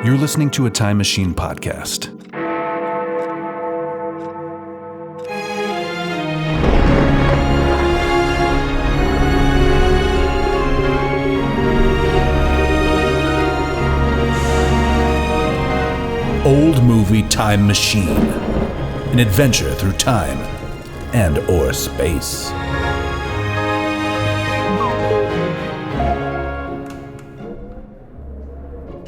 You're listening to a Time Machine podcast. Old Movie Time Machine. An adventure through time and or space.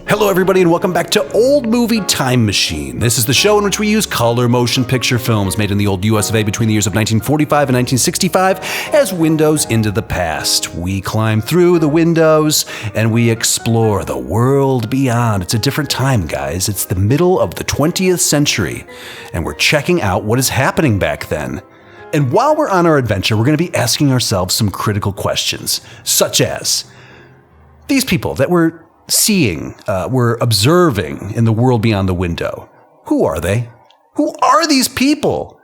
Hello everybody and welcome back to Old Movie Time Machine. This is the show in which we use color motion picture films made in the old US of A between the years of 1945 and 1965 as windows into the past. We climb through the windows and we explore the world beyond. It's a different time, guys. It's the middle of the 20th century and we're checking out what is happening back then. And while we're on our adventure, we're going to be asking ourselves some critical questions, such as these people that we're seeing, we're observing in the world beyond the window. Who are they? Who are these people?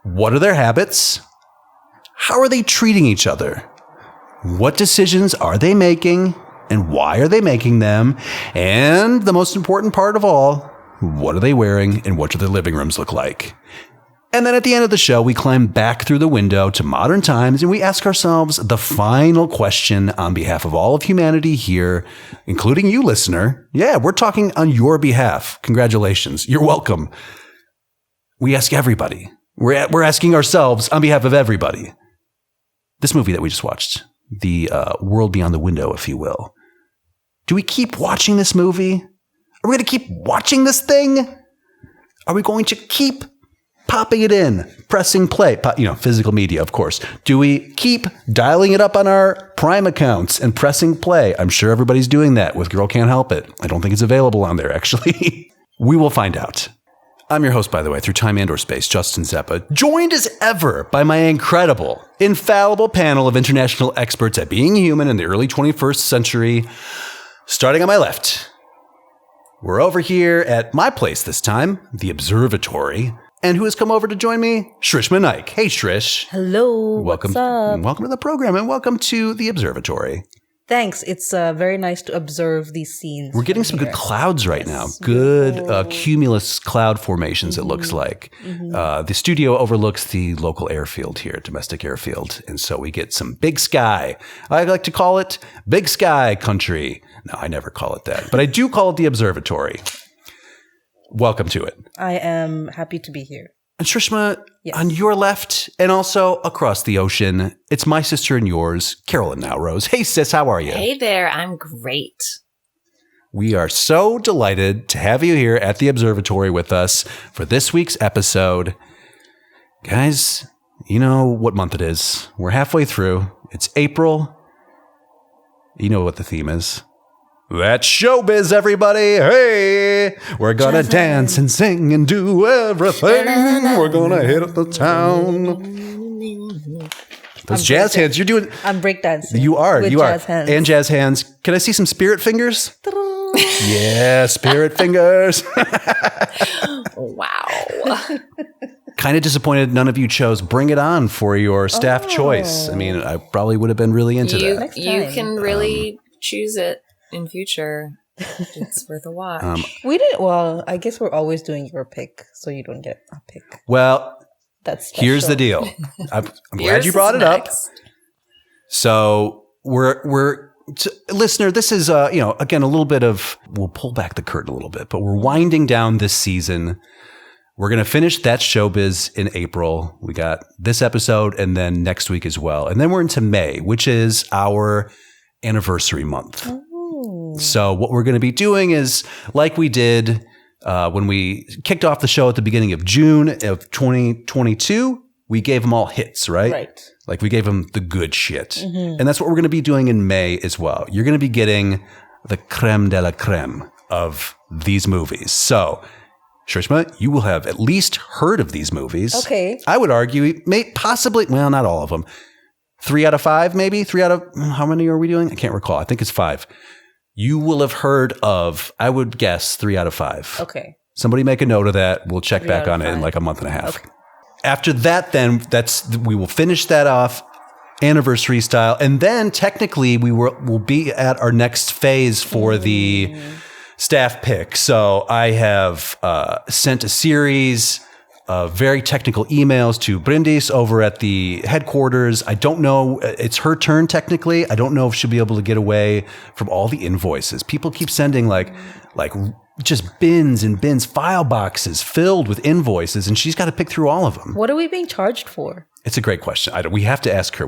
What are their habits? How are they treating each other? What decisions are they making? And why are they making them? And the most important part of all, what are they wearing and what do their living rooms look like? And then at the end of the show, we climb back through the window to modern times and we ask ourselves the final question on behalf of all of humanity here, including you, listener. Yeah, we're talking on your behalf. Congratulations. You're welcome. We ask everybody. We're asking ourselves on behalf of everybody. This movie that we just watched, the world beyond the window, if you will. Do we keep watching this movie? Are we going to keep watching this thing? Are we going to keep popping it in, pressing play, physical media, of course. Do we keep dialing it up on our Prime accounts and pressing play? I'm sure everybody's doing that with Girl Can't Help It. I don't think it's available on there, actually. We will find out. I'm your host, by the way, through time and or space, Justin Zeppa, joined as ever by my incredible, infallible panel of international experts at being human in the early 21st century. Starting on my left, we're over here at my place this time, the Observatory. And who has come over to join me? Shrishma Naik. Hey, Shrish. Hello. Welcome. What's up? Welcome to the program and welcome to the Observatory. Thanks. It's very nice to observe these scenes. We're getting some good clouds right now. Good cumulus cloud formations, it looks like. The studio overlooks the local airfield here, domestic airfield. And so we get some big sky. I like to call it big sky country. No, I never call it that. But I do call it the Observatory. Welcome to it. I am happy to be here. And Shrishma, yes. On your left and also across the ocean, it's my sister and yours, Carolyn Naoroz. Hey, sis, how are you? Hey there, I'm great. We are so delighted to have you here at the Observatory with us for this week's episode. Guys, you know what month it is. We're halfway through. It's April. You know what the theme is. That's showbiz, everybody. Hey, we're gonna dance and sing and do everything. We're gonna hit up the town. Those jazz hands, you're doing. I'm breakdancing. You are. Jazz hands. And jazz hands. Can I see some spirit fingers? Yeah, spirit fingers. Wow. Kind of disappointed none of you chose Bring It On for your staff choice. I mean, I probably would have been really into that. You can really choose it. In future, it's worth a watch. We did well. I guess we're always doing your pick, so you don't get a pick. Well, that's special. Here's the deal. I'm glad you brought it up. So listener, this is again a little bit of. We'll pull back the curtain a little bit, but we're winding down this season. We're gonna finish That's Showbiz in April. We got this episode, and then next week as well, and then we're into May, which is our anniversary month. So what we're going to be doing is like we did when we kicked off the show at the beginning of June of 2022, we gave them all hits, right? Right. Like we gave them the good shit. And that's what we're going to be doing in May as well. You're going to be getting the creme de la creme of these movies. So Shrishma, you will have at least heard of these movies. Okay. I would argue possibly, well, not all of them. 3 out of 5, maybe? 3 out of, how many are we doing? I can't recall. I think it's 5. You will have heard of, I would guess, 3 out of 5. Okay. Somebody make a note of that. We'll check back on it in like a month and a half. Okay. After that, then we will finish that off anniversary style. And then technically we'll be at our next phase for the staff pick. So I have sent a series of very technical emails to Brindis over at the headquarters. I don't know. It's her turn technically. I don't know if she'll be able to get away from all the invoices. People keep sending like just bins and bins, file boxes filled with invoices, and she's got to pick through all of them. What are we being charged for? It's a great question. We have to ask her.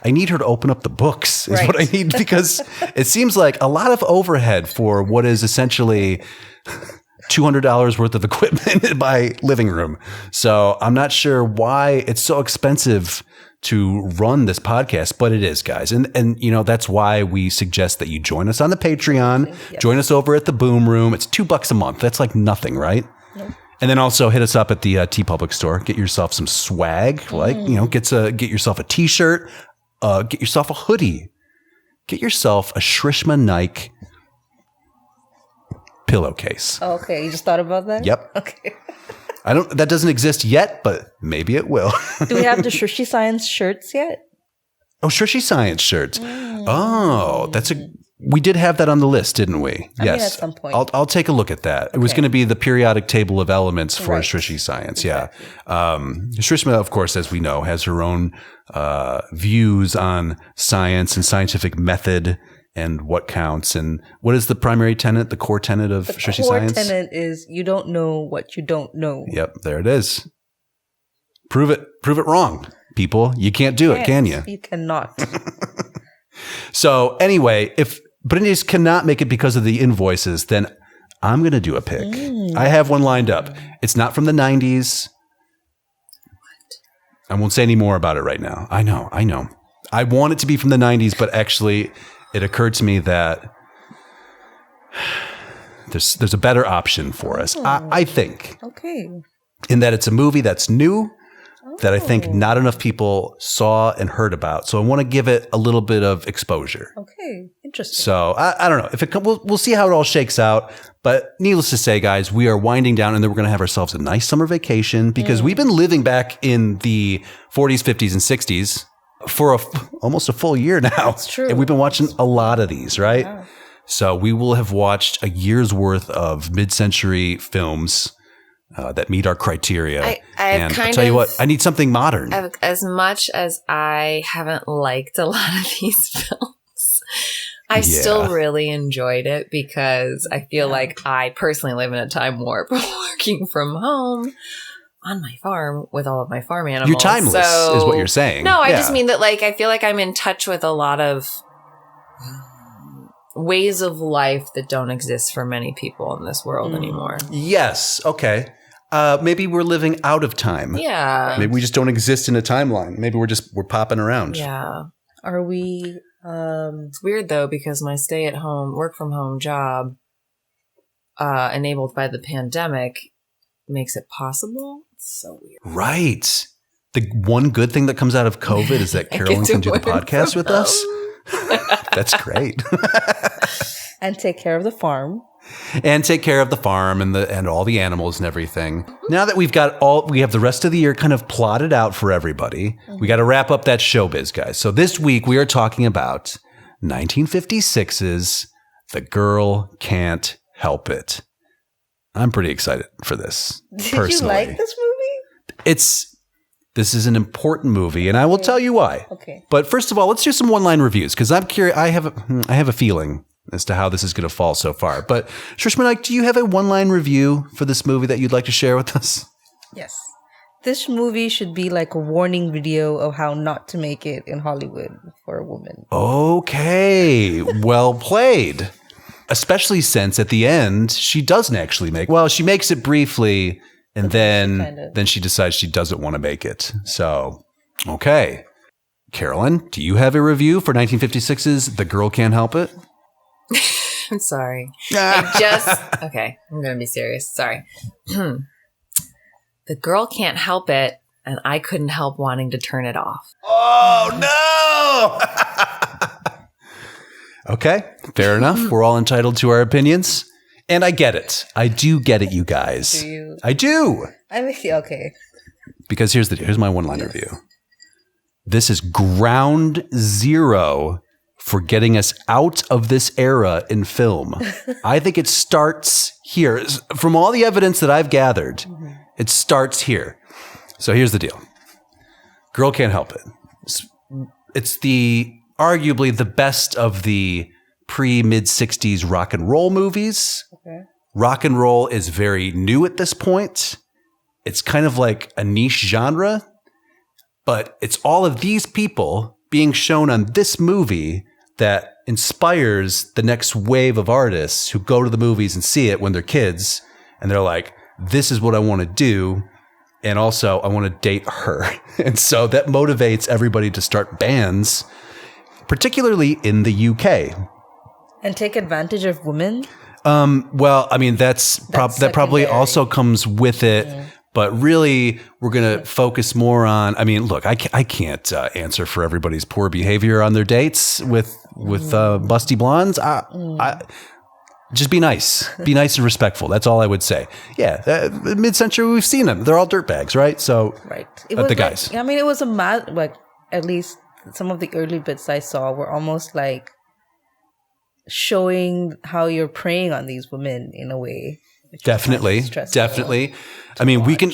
I need her to open up the books is what I need, because it seems like a lot of overhead for what is essentially $200 worth of equipment in my living room. So I'm not sure why it's so expensive to run this podcast, but it is, guys. And you know, that's why we suggest that you join us on the Patreon, yes. Join us over at the Boom Room. It's $2 a month. That's like nothing, right? Nope. And then also hit us up at the TeePublic store. Get yourself some swag, get yourself a t-shirt, get yourself a hoodie, get yourself a Shrishma Naik pillowcase. Oh, okay. You just thought about that? Yep. Okay. That doesn't exist yet, but maybe it will. Do we have the Shrishi Science shirts yet? Oh, Shrishi Science shirts. Oh, we did have that on the list, didn't we? I mean, at some point. I'll take a look at that. Okay. It was going to be the periodic table of elements for Shrishi Science. Exactly. Yeah. Shrishma, of course, as we know, has her own views on science and scientific method and what counts. And what is the primary tenet, the core tenet of Shrishi Science? The core tenet is you don't know what you don't know. Yep, there it is. Prove it wrong, people. You can't do it, can you? You cannot. So anyway, if Brindis cannot make it because of the invoices, then I'm going to do a pick. I have one lined up. It's not from the 90s. I won't say any more about it right now. I know. I want it to be from the 90s, but actually it occurred to me that there's a better option for us, I think. Okay. In that it's a movie that's new, that I think not enough people saw and heard about. So I want to give it a little bit of exposure. Okay. Interesting. So I don't know. We'll see how it all shakes out. But needless to say, guys, we are winding down, and then we're going to have ourselves a nice summer vacation, because we've been living back in the 40s, 50s, and 60s for almost a full year now. It's true. And we've been watching a lot of these, right? Yeah. So we will have watched a year's worth of mid-century films that meet our criteria. And I'll tell you what, I need something modern. As much as I haven't liked a lot of these films, I still really enjoyed it, because I feel like I personally live in a time warp working from home on my farm with all of my farm animals. You're timeless, is what you're saying. No, I just mean that, like, I feel like I'm in touch with a lot of ways of life that don't exist for many people in this world anymore. Yes. Okay. Maybe we're living out of time. Yeah. Maybe we just don't exist in a timeline. Maybe we're popping around. Yeah. Are we? It's weird though, because my stay-at-home, work-from-home job, enabled by the pandemic, makes it possible. It's so weird. Right. The one good thing that comes out of COVID is that Carolyn can do the podcast with us. That's great. And take care of the farm. And take care of the farm and all the animals and everything. Now that we have the rest of the year kind of plotted out for everybody, we got to wrap up that showbiz, guys. So this week we are talking about 1956's The Girl Can't Help It. I'm pretty excited for this. Personally. Did you like this movie? This is an important movie, and I will tell you why. Okay. But first of all, let's do some one-line reviews, because I'm curious. I have a feeling as to how this is going to fall so far. But Shrishma Naik, do you have a one-line review for this movie that you'd like to share with us? Yes. This movie should be like a warning video of how not to make it in Hollywood for a woman. Okay. Well played. Especially since at the end, she doesn't actually she makes it briefly, and then she decides she doesn't want to make it. So, okay. Carolyn, do you have a review for 1956's The Girl Can't Help It? I'm sorry. Okay, I'm going to be serious. Sorry. The girl can't help it, and I couldn't help wanting to turn it off. Oh, no! Okay, fair enough. We're all entitled to our opinions. And I get it. I do get it, you guys. Do you? I do. Okay. Because here's my one-line review. This is ground zero for getting us out of this era in film. I think it starts here. From all the evidence that I've gathered, it starts here. So here's the deal. Girl Can't Help It. It's arguably the best of the pre-mid-60s rock and roll movies. Okay. Rock and roll is very new at this point. It's kind of like a niche genre, but it's all of these people being shown on this movie that inspires the next wave of artists who go to the movies and see it when they're kids. And they're like, this is what I want to do. And also, I want to date her. And so that motivates everybody to start bands, particularly in the UK. And take advantage of women? Well, I mean, that probably also comes with it. Yeah. But really, we're going to focus more on, I mean, look, I can't answer for everybody's poor behavior on their dates with busty blondes. Just be nice. Be nice and respectful. That's all I would say. Yeah, mid-century, we've seen them. They're all dirtbags, right? So, right. The guys. I mean, it was at least some of the early bits I saw were almost like showing how you're preying on these women in a way. Definitely. I mean, we can,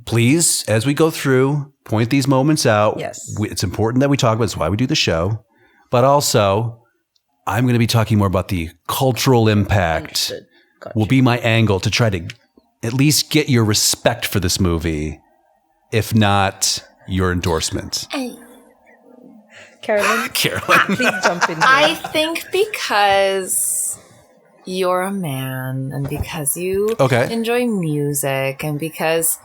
please, as we go through, point these moments out. Yes. It's important that we talk about it. It's why we do the show. But also, I'm going to be talking more about the cultural impact. Will be my angle to try to at least get your respect for this movie, if not your endorsement. Carolyn, please jump in here. I think because you're a man and because you enjoy music and because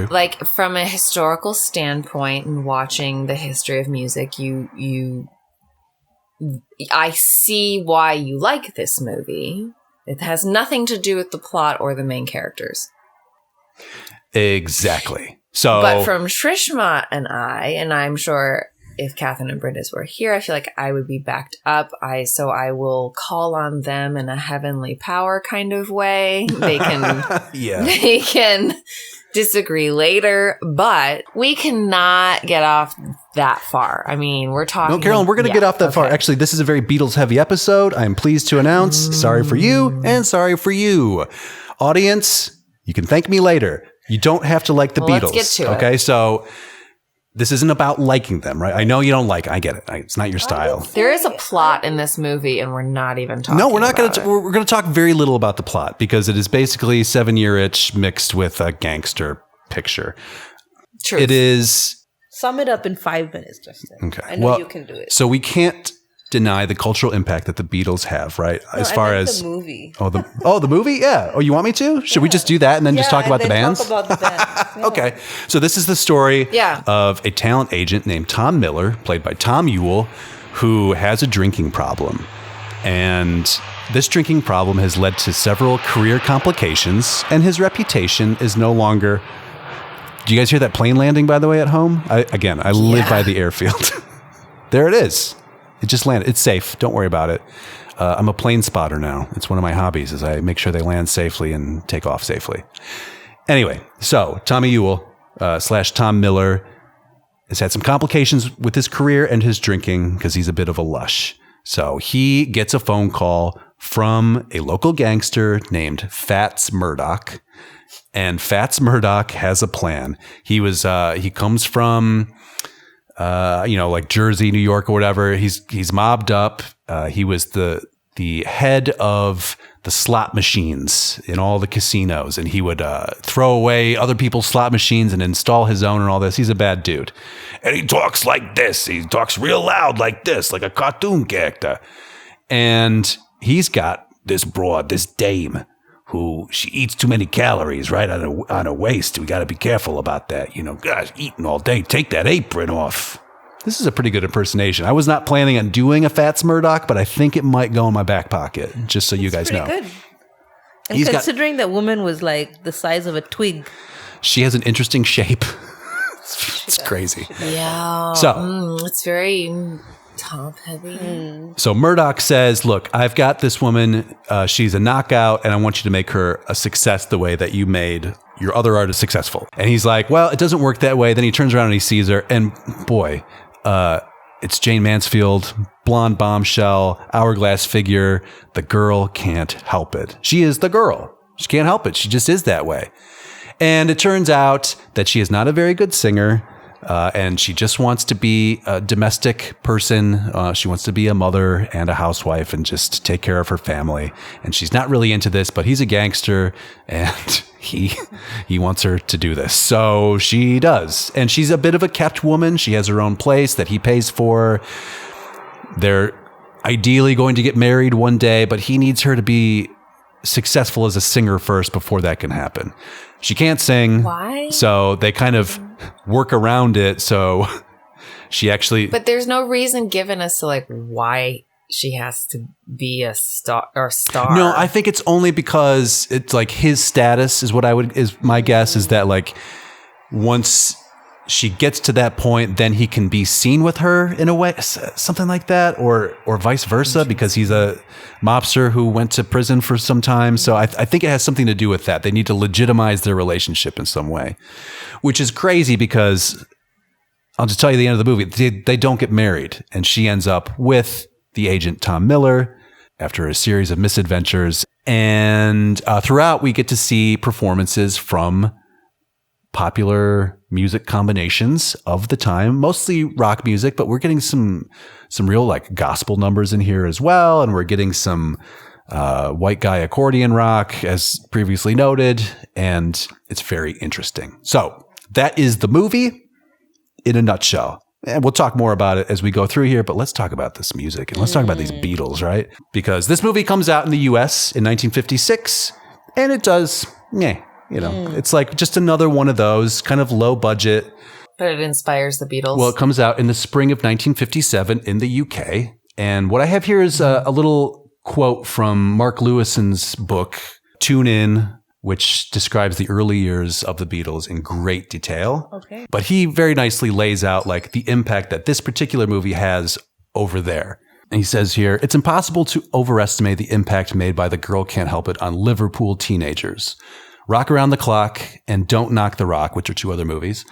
like from a historical standpoint and watching the history of music, I see why you like this movie. It has nothing to do with the plot or the main characters. Exactly. So, but from Shrishma and I'm sure if Catherine and Brenda's were here, I feel like I would be backed up. So I will call on them in a heavenly power kind of way. They can, they can disagree later, but we cannot get off that far. I mean, we're talking. No, Carolyn, we're going to get off that far. Actually, this is a very Beatles heavy episode. I'm pleased to announce, sorry for you and sorry for you. Audience, you can thank me later. You don't have to like the Beatles. Let's get to it. Okay, so this isn't about liking them, right? I know you don't like. I get it. It's not your style. There is a plot in this movie, and we're not even talking. No, we're not going to. We're going to talk very little about the plot because it is basically 7-Year Itch mixed with a gangster picture. True. It is. Sum it up in 5 minutes, Justin. Okay. I know you can do it. So we can't deny the cultural impact that the Beatles have, right? No, as far as the movie. The movie? Yeah. Oh, you want me to? Should we just do that and then just talk about the bands? Talk about the bands. Yeah. Okay. So this is the story of a talent agent named Tom Miller, played by Tom Ewell, who has a drinking problem. And this drinking problem has led to several career complications, and his reputation is no longer... Do you guys hear that plane landing, by the way, at home? I live by the airfield. There it is. It just landed. It's safe. Don't worry about it. I'm a plane spotter now. It's one of my hobbies is I make sure they land safely and take off safely. Anyway, so Tommy Ewell / Tom Miller has had some complications with his career and his drinking because he's a bit of a lush. So he gets a phone call from a local gangster named Fats Murdoch. And Fats Murdoch has a plan. He comes from... like Jersey, New York, or whatever. He's mobbed up. He was the head of the slot machines in all the casinos, and he would throw away other people's slot machines and install his own and all this. He's a bad dude, and he talks like this. He talks real loud like this, like a cartoon character. And he's got this broad, this dame, who she eats too many calories, right, on her waist. We got to be careful about that. Guys, eating all day. Take that apron off. This is a pretty good impersonation. I was not planning on doing a Fats Murdoch, but I think it might go in my back pocket, just so you guys know. Good. And considering that woman was like the size of a twig. She has an interesting shape. It's crazy. Yeah. So it's very... top heavy. So Murdoch says, look, I've got this woman. She's a knockout, and I want you to make her a success the way that you made your other artist successful. And he's like, well, it doesn't work that way. Then he turns around and he sees her, and boy, It's Jayne Mansfield, blonde bombshell, hourglass figure. The girl can't help it. She is the girl. She can't help it. She just is that way. And it turns out that she is not a very good singer. And she just wants to be a domestic person. She wants to be a mother and a housewife and just take care of her family. And she's not really into this, but he's a gangster and he wants her to do this. So she does. And she's a bit of a kept woman. She has her own place that he pays for. They're ideally going to get married one day, but he needs her to be successful as a singer first before that can happen. She can't sing. Why? So they kind of work around it. So she actually... But there's no reason given as to like why she has to be a star or star. No, I think it's only because it's like his status is my guess is that like once she gets to that point, then he can be seen with her in a way, something like that, or vice versa, because he's a mobster who went to prison for some time. So I think it has something to do with that. They need to legitimize their relationship in some way, which is crazy because I'll just tell you the end of the movie. They don't get married, and she ends up with the agent Tom Miller after a series of misadventures. And throughout, we get to see performances from popular music combinations of the time, mostly rock music, but we're getting some real like gospel numbers in here as well. And we're getting some white guy accordion rock as previously noted. And it's very interesting. So that is the movie in a nutshell. And we'll talk more about it as we go through here, but let's talk about this music and let's talk about these Beatles, right? Because this movie comes out in the US in 1956 and it does, it's like just another one of those kind of low budget. But it inspires the Beatles. Well, it comes out in the spring of 1957 in the UK. And what I have here is a little quote from Mark Lewison's book, Tune In, which describes the early years of the Beatles in great detail. Okay. But he very nicely lays out like the impact that this particular movie has over there. And he says here, it's impossible to overestimate the impact made by The Girl Can't Help It on Liverpool teenagers. Rock Around the Clock and Don't Knock the Rock, which are two other movies,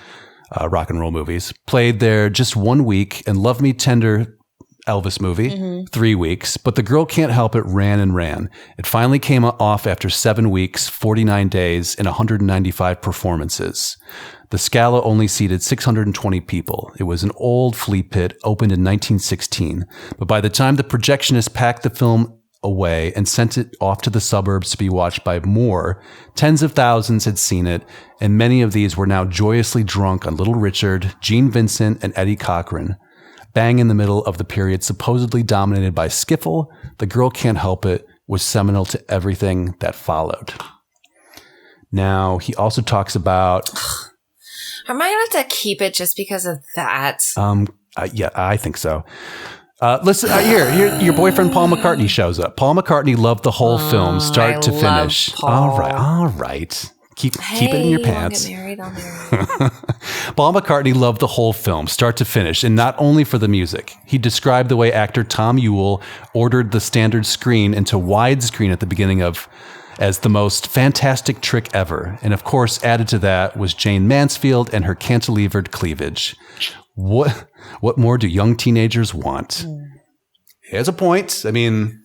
rock and roll movies, played there just 1 week, and Love Me Tender, Elvis movie, 3 weeks. But The Girl Can't Help It ran and ran. It finally came off after 7 weeks, 49 days, and 195 performances. The Scala only seated 620 people. It was an old flea pit, opened in 1916. But by the time the projectionists packed the film away and sent it off to the suburbs to be watched by more, tens of thousands had seen it, and many of these were now joyously drunk on Little Richard, Gene Vincent, and Eddie Cochran. Bang in the middle of the period supposedly dominated by skiffle, The Girl Can't Help It was seminal to everything that followed. Now, he also talks about... Am I going to have to keep it just because of that? Yeah, I think so. Listen, here, your boyfriend Paul McCartney shows up. Paul McCartney loved the whole film, start to finish. Paul. All right. Keep it in your pants. I'll get married. Paul McCartney loved the whole film, start to finish, and not only for the music. He described the way actor Tom Ewell ordered the standard screen into widescreen at the beginning as the most fantastic trick ever. And of course, added to that was Jayne Mansfield and her cantilevered cleavage. What more do young teenagers want? He has a point. I mean,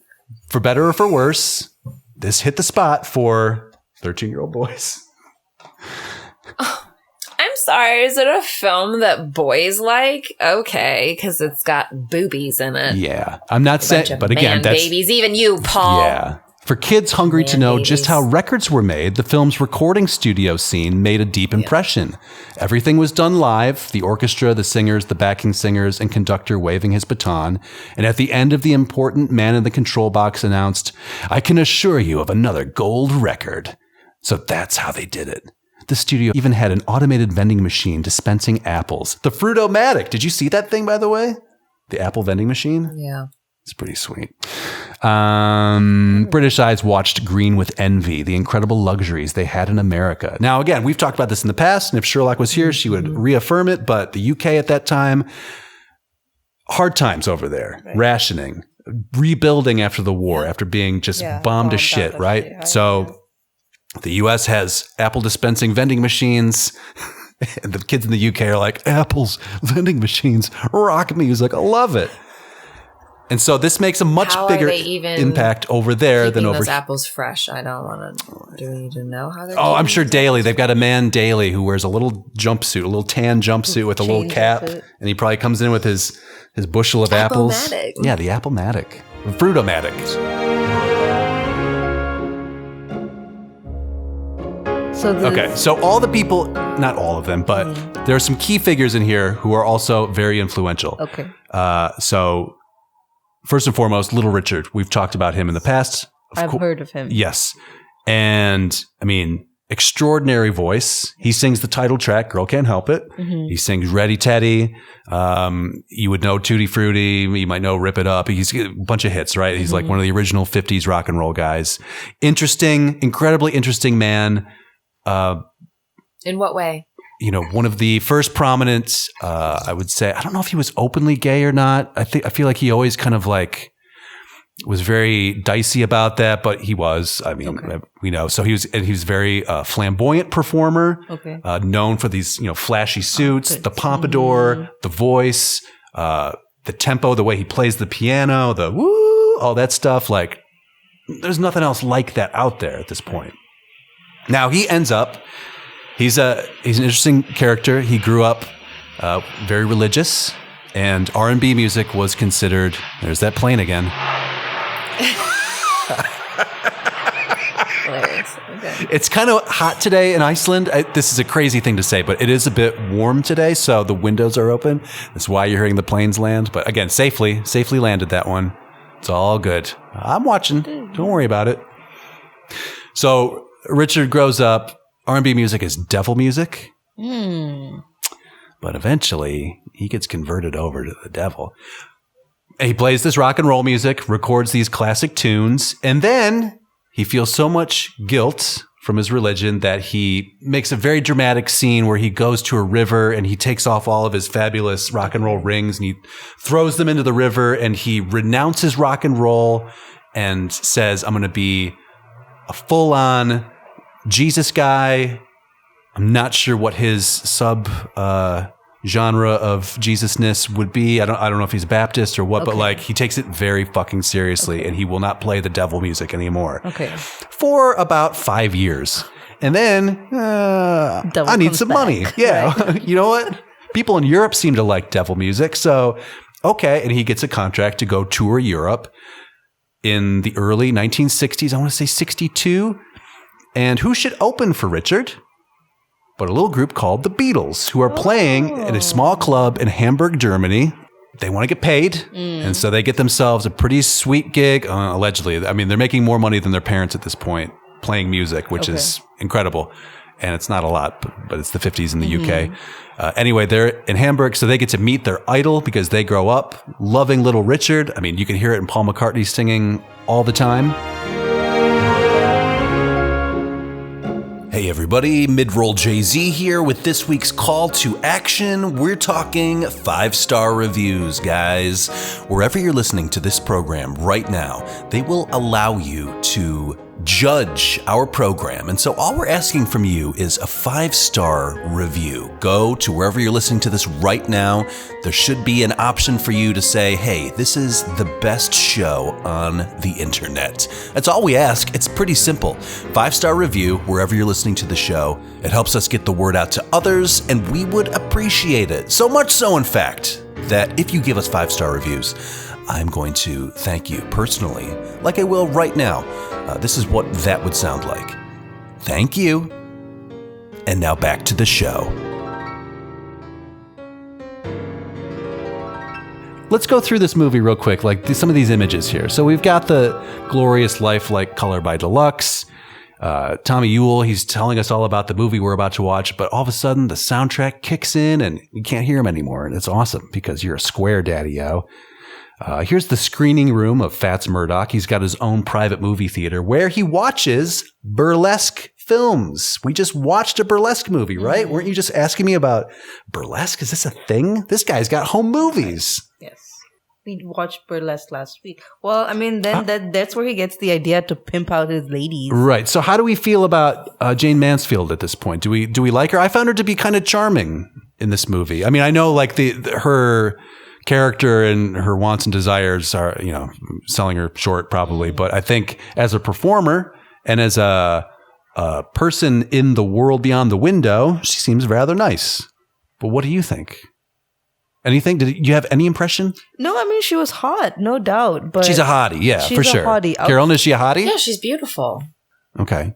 for better or for worse, this hit the spot for 13-year-old boys. I'm sorry, is it a film that boys like? Okay, because it's got boobies in it. Yeah, I'm not saying, but again, that's babies. Even you, Paul. Yeah. For kids hungry to know just how records were made, the film's recording studio scene made a deep impression. Everything was done live, the orchestra, the singers, the backing singers, and conductor waving his baton. And at the end of the important man in the control box announced, "I can assure you of another gold record." So that's how they did it. The studio even had an automated vending machine dispensing apples. The Fruit-O-Matic. Did you see that thing, by the way? The apple vending machine? Yeah. It's pretty sweet. British eyes watched green with envy, the incredible luxuries they had in America. Now, again, we've talked about this in the past, and if Sherlock was here, she would reaffirm it, but the UK at that time, hard times over there, rationing, rebuilding after the war, after being just bombed to shit, right? So the US has apple dispensing vending machines. And the kids in the UK are like, apples, vending machines, rock music. I love it. And so this makes a much bigger impact over there than over here. Those apples fresh. I don't want to. Do we need to know how they're? Oh, I'm sure daily. They've got a man daily who wears a little jumpsuit, a little tan jumpsuit with a little cap, and he probably comes in with his bushel of apples. Apple-matic. Yeah, the Apple-matic, Fruit-o-matic. So all the people, not all of them, but there are some key figures in here who are also very influential. Okay. So first and foremost, Little Richard. We've talked about him in the past. I've heard of him. Yes. And I mean, extraordinary voice. He sings the title track, Girl Can't Help It. Mm-hmm. He sings Ready Teddy. You would know Tutti Frutti. You might know Rip It Up. He's got a bunch of hits, right? He's like one of the original 50s rock and roll guys. Interesting, incredibly interesting man. In what way? You know, one of the first prominent, I would say, I don't know if he was openly gay or not. I feel like he always kind of like was very dicey about that, but he was. I mean, we know. So he was very flamboyant performer, known for these, flashy suits, the pompadour, the voice, the tempo, the way he plays the piano, the woo, all that stuff. Like, there's nothing else like that out there at this point. Now he ends up. He's an interesting character. He grew up very religious, and R&B music was considered. There's that plane again. Hilarious. Okay. It's kind of hot today in Iceland. This is a crazy thing to say, but it is a bit warm today, so the windows are open. That's why you're hearing the planes land. But again, safely landed that one. It's all good. I'm watching. Don't worry about it. So Richard grows up. R&B music is devil music. But eventually, he gets converted over to the devil. He plays this rock and roll music, records these classic tunes, and then he feels so much guilt from his religion that he makes a very dramatic scene where he goes to a river and he takes off all of his fabulous rock and roll rings and he throws them into the river and he renounces rock and roll and says, I'm going to be a full-on Jesus guy. I'm not sure what his sub genre of Jesusness would be. I don't know if he's Baptist or what, but like he takes it very fucking seriously and he will not play the devil music anymore. For about 5 years. And then I need some money. Yeah. Right. You know what? People in Europe seem to like devil music. So, and he gets a contract to go tour Europe in the early 1960s. I want to say 62. And who should open for Richard? But a little group called the Beatles, who are playing at a small club in Hamburg, Germany. They want to get paid. And so they get themselves a pretty sweet gig, allegedly. I mean, they're making more money than their parents at this point, playing music, which is incredible. And it's not a lot, but it's the 50s in the UK. Anyway, they're in Hamburg, so they get to meet their idol because they grow up loving Little Richard. I mean, you can hear it in Paul McCartney singing all the time. Hey everybody, Midroll Jay-Z here with this week's call to action. We're talking 5-star reviews, guys. Wherever you're listening to this program right now, they will allow you to judge our program. And so all we're asking from you is a 5-star review. Go to wherever you're listening to this right now. There should be an option for you to say, hey, this is the best show on the internet. That's all we ask. It's pretty simple. 5-star review wherever you're listening to the show. It helps us get the word out to others, and we would appreciate it. So much so, in fact, that if you give us 5-star reviews, I'm going to thank you personally, like I will right now. This is what that would sound like. Thank you. And now back to the show. Let's go through this movie real quick, like some of these images here. So we've got the glorious lifelike color by Deluxe. Tommy Ewell, he's telling us all about the movie we're about to watch, but all of a sudden the soundtrack kicks in and you can't hear him anymore. And it's awesome because you're a square daddy-o. Here's the screening room of Fats Murdoch. He's got his own private movie theater where he watches burlesque films. We just watched a burlesque movie, right? Weren't you just asking me about burlesque? Is this a thing? This guy's got home movies. Yes. We watched Burlesque last week. Well, I mean, then that's where he gets the idea to pimp out his ladies. Right. So how do we feel about Jayne Mansfield at this point? Do we like her? I found her to be kind of charming in this movie. I mean, I know like her character and her wants and desires are, selling her short probably. But I think as a performer and as a person in the world beyond the window, she seems rather nice. But what do you think? Anything? Did you have any impression? No, I mean, she was hot, no doubt. But she's a hottie, yeah, for sure. Hottie. Carolyn, is she a hottie? Yeah, she's beautiful. Okay.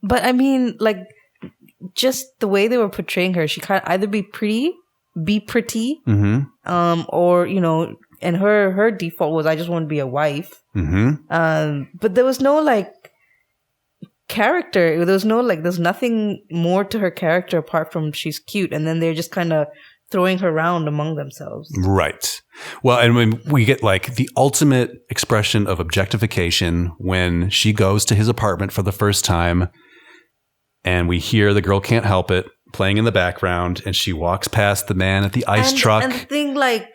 But I mean, like, just the way they were portraying her, she can't either be pretty, or, and her default was, I just want to be a wife. But there was no, like, character. There was no, like, there's nothing more to her character apart from she's cute. And then they're just kind of throwing her around among themselves. Right. Well, and when we get like the ultimate expression of objectification when she goes to his apartment for the first time and we hear The Girl Can't Help It playing in the background and she walks past the man at the ice truck. And the thing like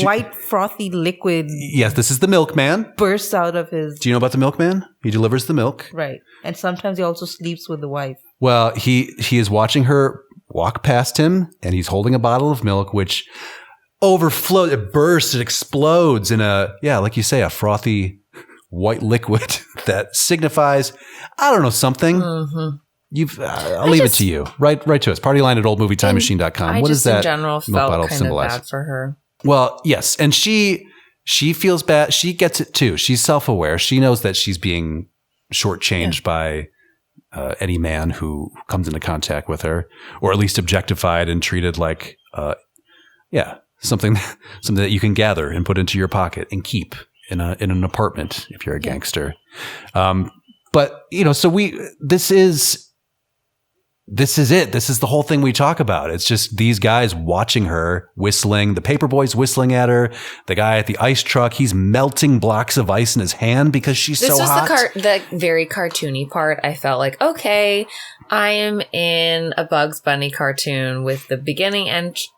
white frothy liquid. Yes, this is the milkman. Bursts out of his... Do you know about the milkman? He delivers the milk. Right. And sometimes he also sleeps with the wife. Well, he is watching her walk past him and he's holding a bottle of milk which overflows, it bursts, it explodes in like you say, a frothy white liquid that signifies, I don't know, something. I'll leave it to you. Right to us. Partyline at oldmovietimemachine.com. What does that in general felt kind of bad for her. Well, yes, and she feels bad. She gets it too. She's self-aware. She knows that she's being shortchanged by any man who comes into contact with her, or at least objectified and treated like, something that you can gather and put into your pocket and keep in an apartment if you're a gangster. But so this is it. This is the whole thing we talk about. It's just these guys watching her, whistling. The paperboy's whistling at her. The guy at the ice truck, he's melting blocks of ice in his hand because she's so hot. This was the very cartoony part. I felt like, okay, I am in a Bugs Bunny cartoon with the beginning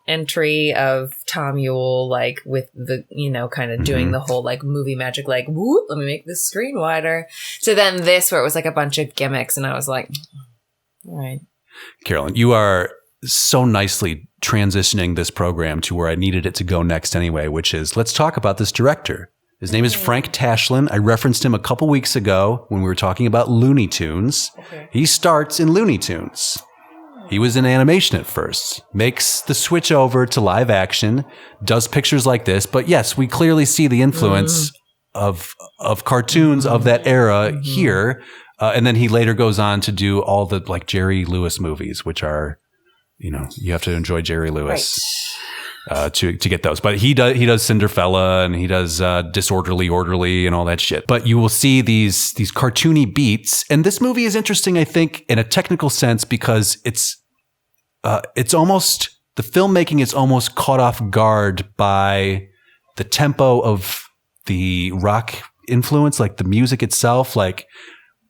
entry of Tom Ewell, like with the, kind of doing the whole like movie magic, like, whoop, let me make the screen wider. So then this where it was like a bunch of gimmicks and I was like, all right. Carolyn, you are so nicely transitioning this program to where I needed it to go next anyway, which is let's talk about this director. His name is Frank Tashlin. I referenced him a couple weeks ago when we were talking about Looney Tunes. Okay. He starts in Looney Tunes. He was in animation at first, makes the switch over to live action, does pictures like this. But yes, we clearly see the influence of cartoons of that era here. And then he later goes on to do all the like Jerry Lewis movies, which are, you have to enjoy Jerry Lewis to get those. But he does Cinderfella and he does Disorderly, Orderly and all that shit. But you will see these cartoony beats. And this movie is interesting, I think, in a technical sense because it's almost, the filmmaking is almost caught off guard by the tempo of the rock influence, like the music itself, like.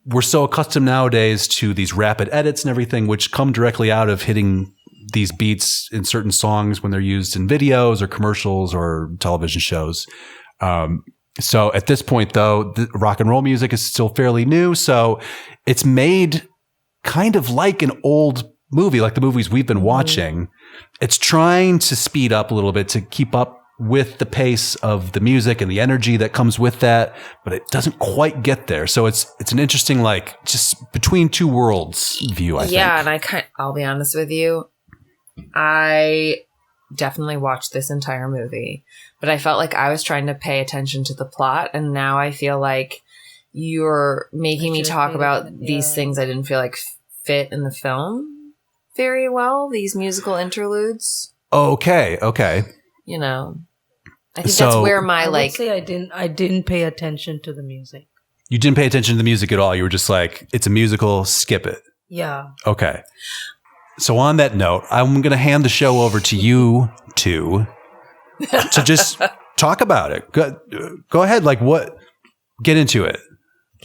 We're so accustomed nowadays to these rapid edits and everything, which come directly out of hitting these beats in certain songs when they're used in videos or commercials or television shows. So at this point, though, the rock and roll music is still fairly new. So it's made kind of like an old movie, like the movies we've been watching. It's trying to speed up a little bit to keep up with the pace of the music and the energy that comes with that, but it doesn't quite get there. So it's an interesting, like, just between two worlds view, I think. Yeah, and I'll be honest with you, I definitely watched this entire movie, but I felt like I was trying to pay attention to the plot, and now I feel like you're making me talk about these things I didn't feel like fit in the film very well, these musical interludes. Okay. I think that's where my I would say I didn't pay attention to the music. You didn't pay attention to the music at all. You were just like, it's a musical, skip it. Yeah. Okay. So on that note, I'm going to hand the show over to you two to just talk about it. Go ahead. Like get into it.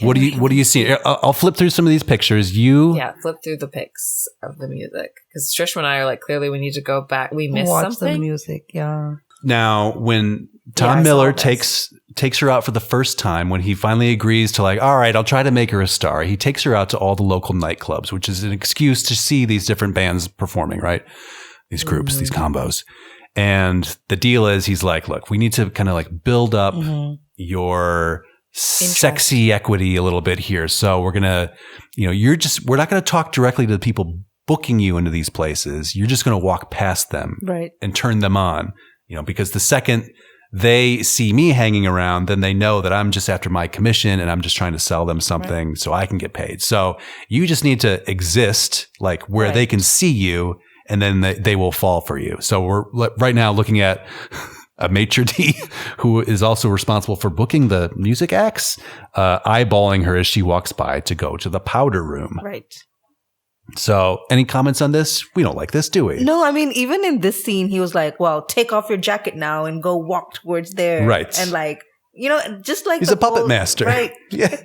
What do you see? I'll flip through some of these pictures. Flip through the pics of the music. Because Shrishma and I are like, clearly we need to go back. We missed something. The music, yeah. Now, when Tom Miller takes her out for the first time when he finally agrees to like, all right, I'll try to make her a star. He takes her out to all the local nightclubs, which is an excuse to see these different bands performing, right? These groups, these combos. And the deal is he's like, look, we need to kind of like build up your sexy equity a little bit here. So we're going to, we're not going to talk directly to the people booking you into these places. You're just going to walk past them and turn them on, because the second they see me hanging around, then they know that I'm just after my commission and I'm just trying to sell them something so I can get paid. So you just need to exist like where they can see you, and then they will fall for you. So we're right now looking at a maitre d' who is also responsible for booking the music acts, eyeballing her as she walks by to go to the powder room. Right. So any comments on this? We don't like this, do we? No, I mean, even in this scene, he was like, well, take off your jacket now and go walk towards there. Right. And like, just like he's a puppet master. Right. Yeah.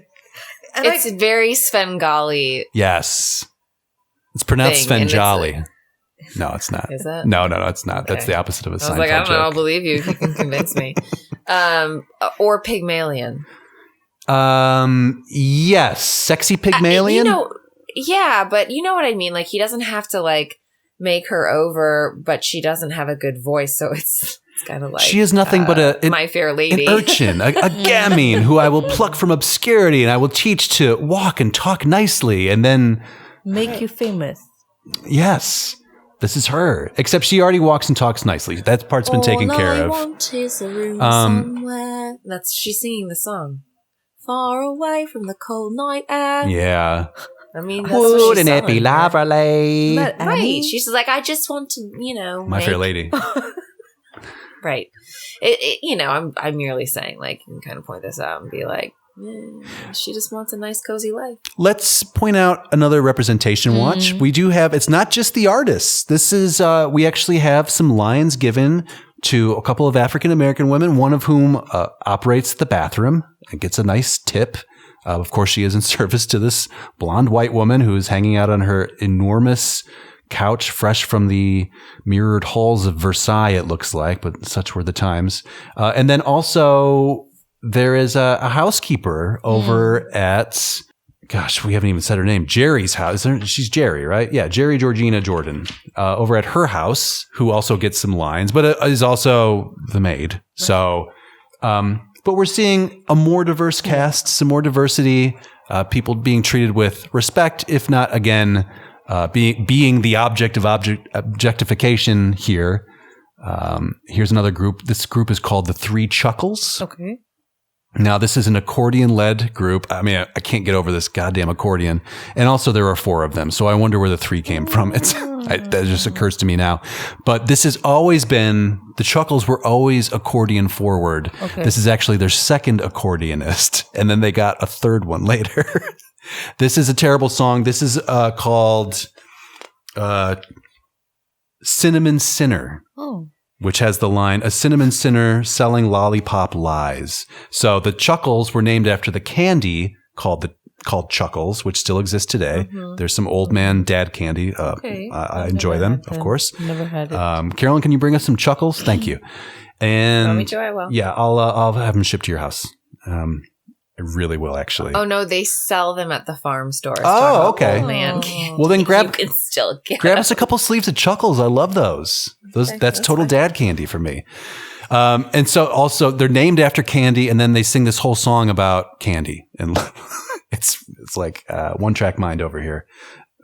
And it's very Svengali. Yes. It's pronounced Svengali. No, it's not. Is it? No, it's not. Okay. That's the opposite of a Seinfeld I was like, I don't know. joke. I'll believe you if you can convince me. Or Pygmalion. Yes. Sexy Pygmalion? Yeah, but you know what I mean? Like, he doesn't have to, like, make her over, but she doesn't have a good voice, so it's kind of like... She is nothing but My Fair Lady. An urchin, a gamine who I will pluck from obscurity, and I will teach to walk and talk nicely, and then... Make you famous. Yes. This is her. Except she already walks and talks nicely. That part's been taken care of. All I want is a room somewhere. She's singing the song. Far away from the cold night air. Yeah. I mean, that's what she's Wouldn't it be lovely? Right. She's like, I just want to, My Fair Lady. Right. I'm merely saying, like, you can kind of point this out and be like, she just wants a nice, cozy life. Let's point out another representation watch. We do have, it's not just the artists. This is, we actually have some lines given to a couple of African-American women, one of whom operates the bathroom and gets a nice tip. Of course, she is in service to this blonde white woman who is hanging out on her enormous couch, fresh from the mirrored halls of Versailles, it looks like, but such were the times. And then also there is a housekeeper over at, gosh, we haven't even said her name, Jerry's house. She's Jerry, right? Yeah, Jerry Georgina Jordan, over at her house, who also gets some lines, but is also the maid. Right. So, but we're seeing a more diverse cast, some more diversity, people being treated with respect, if not, again, being the object of objectification here. Here's another group. This group is called the Three Chuckles. Okay. That is an accordion-led group. I mean, I can't get over this goddamn accordion. And also there are 4 of them. So I wonder where the 3 came from. That just occurs to me now. But this has always been, the Chuckles were always accordion forward. Okay. This is actually their second accordionist. And then they got a third one later. This is a terrible song. This is called Cinnamon Sinner. Oh. Which has the line, a cinnamon sinner selling lollipop lies. So the Chuckles were named after the candy called Chuckles, which still exists today. Mm-hmm. There's some old man dad candy. Okay. I enjoy them, of course. Never had it. Carolyn, can you bring us some Chuckles? Thank you. And want me to? I will. Yeah, I'll have them shipped to your house. I really will, actually. Oh, no, they sell them at the farm stores. Oh, okay. Man, well, then grab you can still grab us a couple sleeves of Chuckles. I love those. That's total fine. Dad candy for me. And so also they're named after candy, and then they sing this whole song about candy, and it's like one track mind over here.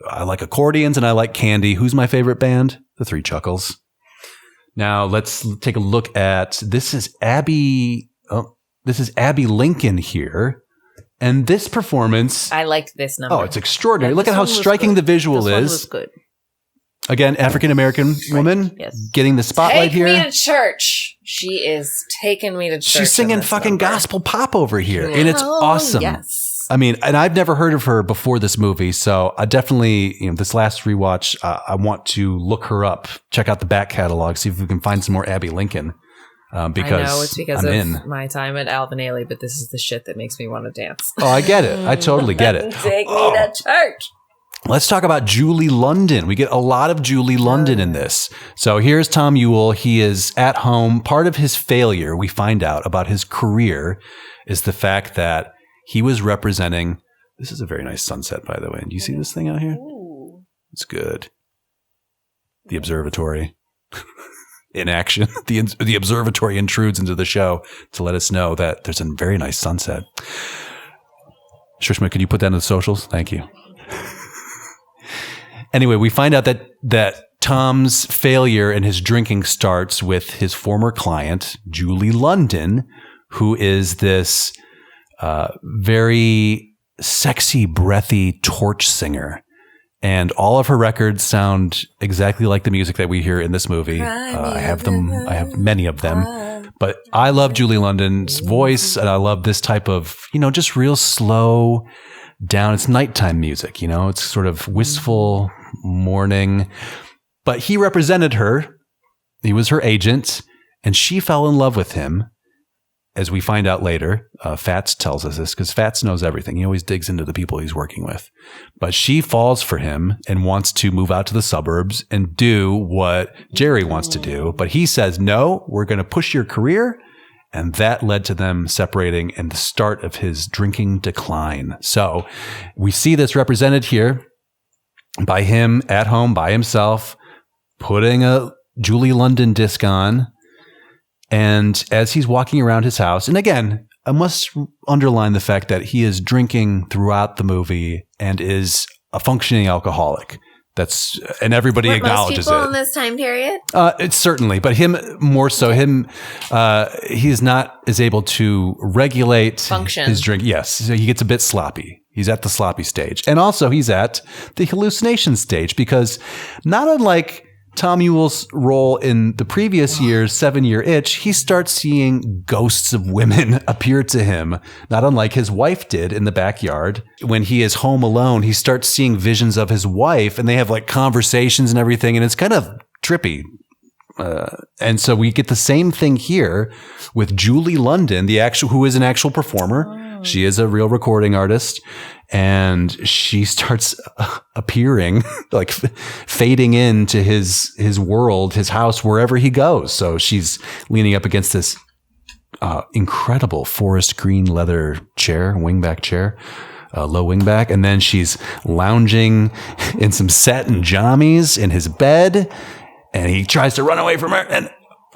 I like accordions and I like candy. Who's my favorite band? The Three Chuckles. Now let's take a look at this. Is Abby. This is Abby Lincoln here. And this performance... I like this number. Oh, it's extraordinary. Look at how striking the visual is. Was good. Again, African-American woman getting the spotlight here. Take me to church. She is taking me to church. She's singing fucking gospel pop over here. And it's awesome. Yes. I mean, and I've never heard of her before this movie. So I definitely, this last rewatch, I want to look her up, check out the back catalog, see if we can find some more Abby Lincoln. Because I know it's because of my time at Alvin Ailey, but this is the shit that makes me want to dance. Oh, I get it. I totally get it. Take me to church. Let's talk about Julie London. We get a lot of Julie London in this. So here's Tom Ewell. He is at home. Part of his failure, we find out about his career, is the fact that he was representing. This is a very nice sunset, by the way. Do you see this thing out here? Ooh. It's good. The observatory in action. The observatory intrudes into the show to let us know that there's a very nice sunset. Shrishma, can you put that in the socials? Thank you. Anyway, we find out that Tom's failure in his drinking starts with his former client, Julie London, who is this very sexy, breathy torch singer. And all of her records sound exactly like the music that we hear in this movie. I have many of them. But I love Julie London's voice, and I love this type of, just real slow down. It's nighttime music, it's sort of wistful morning. But he represented her. He was her agent, and she fell in love with him. As we find out later, Fats tells us this because Fats knows everything. He always digs into the people he's working with. But she falls for him and wants to move out to the suburbs and do what Jerry wants to do. But he says, no, we're going to push your career. And that led to them separating and the start of his drinking decline. So we see this represented here by him at home by himself, putting a Julie London disc on. And as he's walking around his house, and again, I must underline the fact that he is drinking throughout the movie and is a functioning alcoholic. And everybody acknowledges most people it. in this time period? It's certainly, but him more so. He is not as able to regulate his drink. Yes, so he gets a bit sloppy. He's at the sloppy stage, and also he's at the hallucination stage because, not unlike Tom Ewell's role in the previous year's 7-Year Itch, he starts seeing ghosts of women appear to him, not unlike his wife did in the backyard. When he is home alone, he starts seeing visions of his wife, and they have like conversations and everything, and it's kind of trippy. And so we get the same thing here with Julie London, who is an actual performer. Oh. She is a real recording artist, and she starts appearing, like fading into his world, his house, wherever he goes. So she's leaning up against this incredible forest green leather chair, wingback chair. Low wingback, and then she's lounging in some satin jammies in his bed. And he tries to run away from her and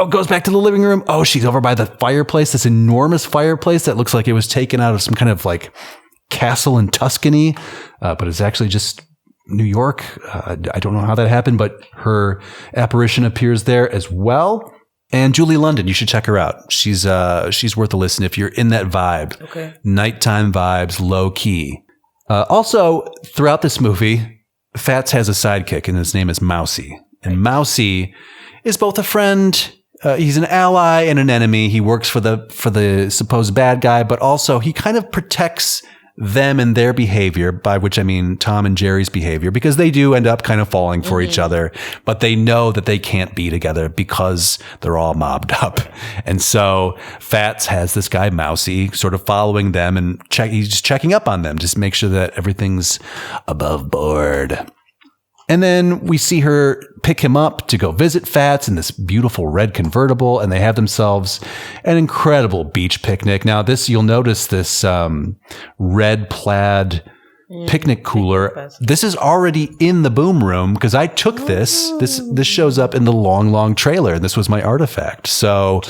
goes back to the living room. Oh, she's over by the fireplace, this enormous fireplace that looks like it was taken out of some kind of like castle in Tuscany, but it's actually just New York. I don't know how that happened, but her apparition appears there as well. And Julie London, you should check her out. She's worth a listen if you're in that vibe. Okay. Nighttime vibes, low key. Also, throughout this movie, Fats has a sidekick, and his name is Mousy. And Mousy is both a friend, he's an ally and an enemy. He works for the supposed bad guy, but also he kind of protects them and their behavior, by which I mean Tom and Jerry's behavior, because they do end up kind of falling for each other, but they know that they can't be together because they're all mobbed up. And so Fats has this guy, Mousy, sort of following them and he's just checking up on them, just make sure that everything's above board. And then we see her pick him up to go visit Fats in this beautiful red convertible, and they have themselves an incredible beach picnic. Now, you'll notice this red plaid picnic cooler. This is already in the boom room because I took this. This shows up in the long trailer, and this was my artifact. So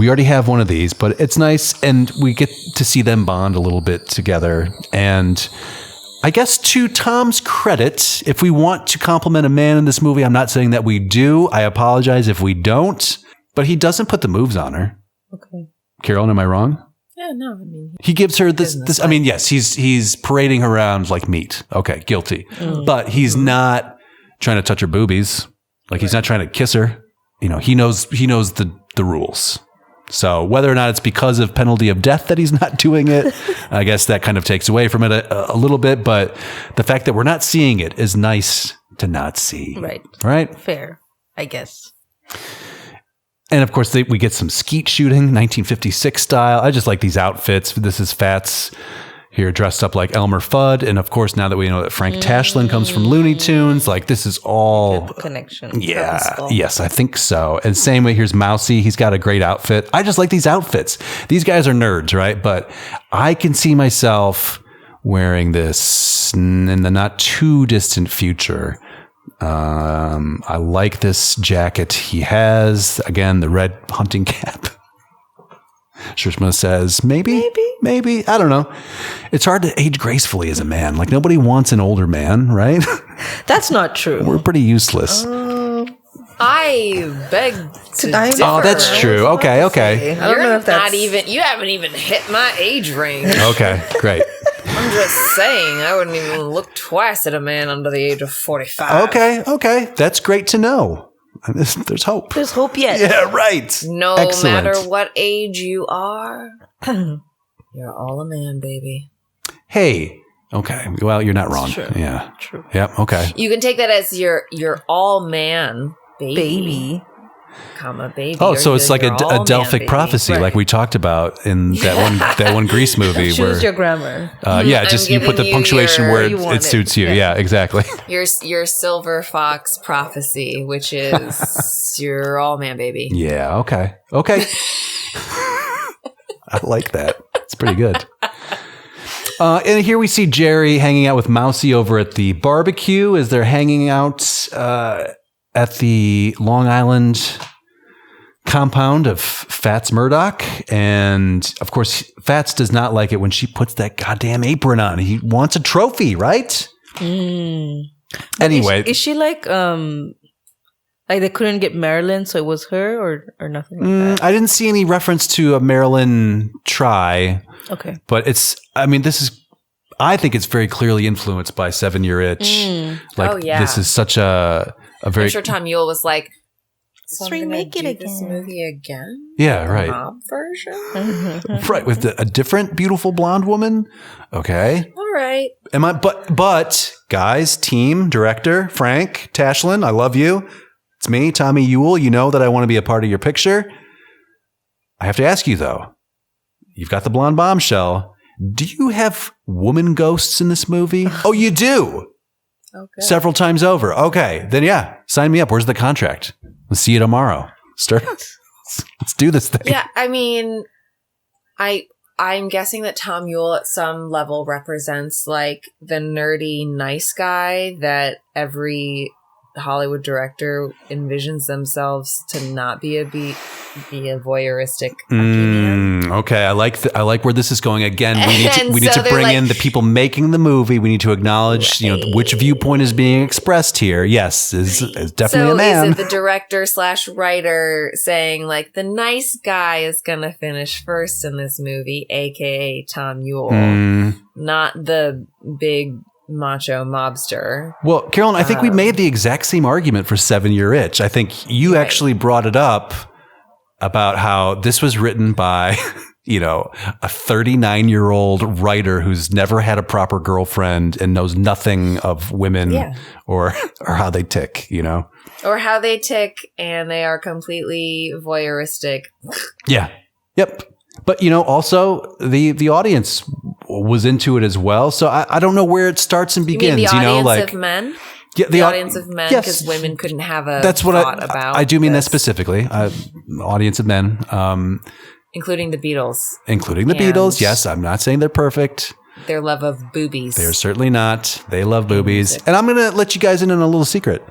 we already have one of these, but it's nice, and we get to see them bond a little bit together. And I guess to Tom's credit, if we want to compliment a man in this movie, I'm not saying that we do. I apologize if we don't. But he doesn't put the moves on her. Okay. Carolyn, am I wrong? Yeah, no. I mean, he gives her this. I mean, yes, he's parading her around like meat. Okay, guilty. But he's not trying to touch her boobies. Like he's not trying to kiss her. He knows the rules. So whether or not it's because of penalty of death that he's not doing it, I guess that kind of takes away from it a little bit. But the fact that we're not seeing it is nice to not see. Right? Fair, I guess. And of course, we get some skeet shooting, 1956 style. I just like these outfits. This is Fats. here dressed up like Elmer Fudd. And of course, now that we know that Frank Tashlin comes from Looney Tunes, like this is all connection. Yeah. Yes, I think so. And same way, here's Mousy. He's got a great outfit. I just like these outfits. These guys are nerds, right? But I can see myself wearing this in the not too distant future. I like this jacket he has. Again, the red hunting cap. Shrishma says, maybe. I don't know. It's hard to age gracefully as a man. Like nobody wants an older man, right? That's not true. We're pretty useless. I beg to differ. Oh, that's true. Okay. I don't know if that's you haven't even hit my age range. Okay, great. I'm just saying, I wouldn't even look twice at a man under the age of 45. Okay. That's great to know. There's hope. There's hope yet. Yeah, right. No Excellent. matter what age you are, you're all a man, baby. Hey. Okay. Well, you're not wrong. True. Yeah. True. Yep. Okay. You can take that as you're all man, baby. Comma, baby. Oh, so it's like a Delphic baby. prophecy, Right. like we talked about in that one Grease movie. Choose where your grammar. yeah, just you put the punctuation where you want it suits you. Yeah. Yeah, exactly. Your silver fox prophecy, which is you're all man, baby. Yeah. Okay. I like that. It's pretty good. And here we see Jerry hanging out with Mousy over at the barbecue as they're hanging out at the Long Island compound of Fats Murdoch. And of course, Fats does not like it when she puts that goddamn apron on. He wants a trophy, right? Anyway. Is she like they couldn't get Marilyn, so it was her or nothing like that? I didn't see any reference to a Marilyn try. Okay. But I think it's very clearly influenced by 7 Year Itch. This is such a very... I'm sure Tom Ewell was like, let's remake it again. This movie again? Yeah, right. Mob version? Right, with a different beautiful blonde woman. Okay. All right. But guys, team, director, Frank Tashlin, I love you. It's me, Tommy Ewell. You know that I want to be a part of your picture. I have to ask you though, you've got the blonde bombshell. Do you have woman ghosts in this movie? Oh, you do? Okay. Several times over. Okay. Then yeah, sign me up. Where's the contract? Let's see you tomorrow. Let's do this thing. Yeah, I mean, I'm guessing that Tom Ewell at some level represents like the nerdy nice guy that every Hollywood director envisions themselves to not be a voyeuristic. Okay, I like where this is going. Again, we need to bring in the people making the movie. We need to acknowledge, which viewpoint is being expressed here. Yes, is definitely a man. So is it the director / writer saying like the nice guy is gonna finish first in this movie, aka Tom Ewell, not the big macho mobster? Well, Carolyn, I think we made the exact same argument for 7 Year Itch. I think you actually brought it up about how this was written by, a 39-year-old writer who's never had a proper girlfriend and knows nothing of women or how they tick, Or how they tick and they are completely voyeuristic. Yeah. Yep. But, also the audience was into it as well. So I don't know where it starts and begins. You mean the audience of men? Yeah, the audience of men, because women couldn't have a thought about I do mean that specifically. Audience of men. Including the Beatles. Including the Beatles. Yes, I'm not saying they're perfect. Their love of boobies. They're certainly not. They love boobies. And I'm going to let you guys in on a little secret.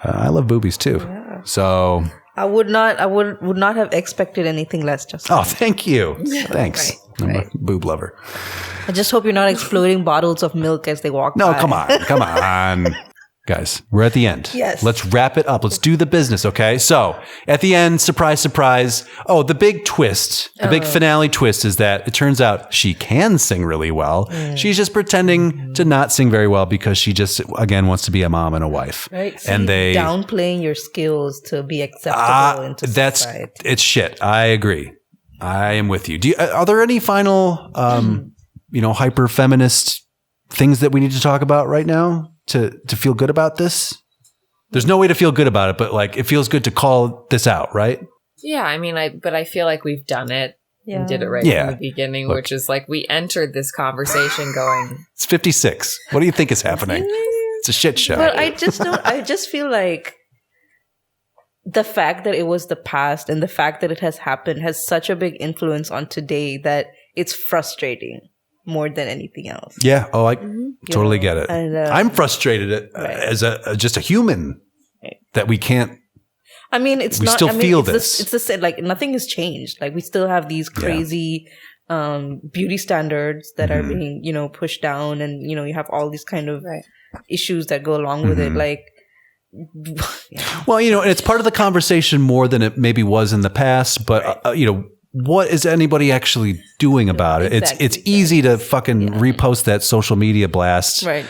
I love boobies too. Yeah. So... I would not have expected anything less. Just oh, thank you. Thanks. I'm a boob lover. I just hope you're not exploding bottles of milk as they walk by. No, come on. Guys, we're at the end. Yes. Let's wrap it up. Let's do the business, okay? So, at the end, surprise, surprise. Oh, the big twist, the big finale twist is that it turns out she can sing really well. She's just pretending to not sing very well because she just, again, wants to be a mom and a wife. Right. So and they downplaying your skills to be acceptable into society. It's shit. I agree. I am with you. Are there any final, hyper feminist things that we need to talk about right now to feel good about this? There's no way to feel good about it, but like it feels good to call this out, right? Yeah, I mean, but I feel like we've done it and did it right from the beginning, which is like we entered this conversation going, it's 56. What do you think is happening? It's a shit show. But I just feel like the fact that it was the past and the fact that it has happened has such a big influence on today that it's frustrating more than anything else. Yeah. Oh, I totally get it. And, I'm frustrated as just a human that we can't. I mean, we still feel this. It's the same. Like nothing has changed. Like we still have these crazy beauty standards that are being, pushed down, and you have all these kind of issues that go along with it. Like, well, and it's part of the conversation more than it maybe was in the past. But what is anybody actually doing about it? It's easy to fucking repost that social media blast, right?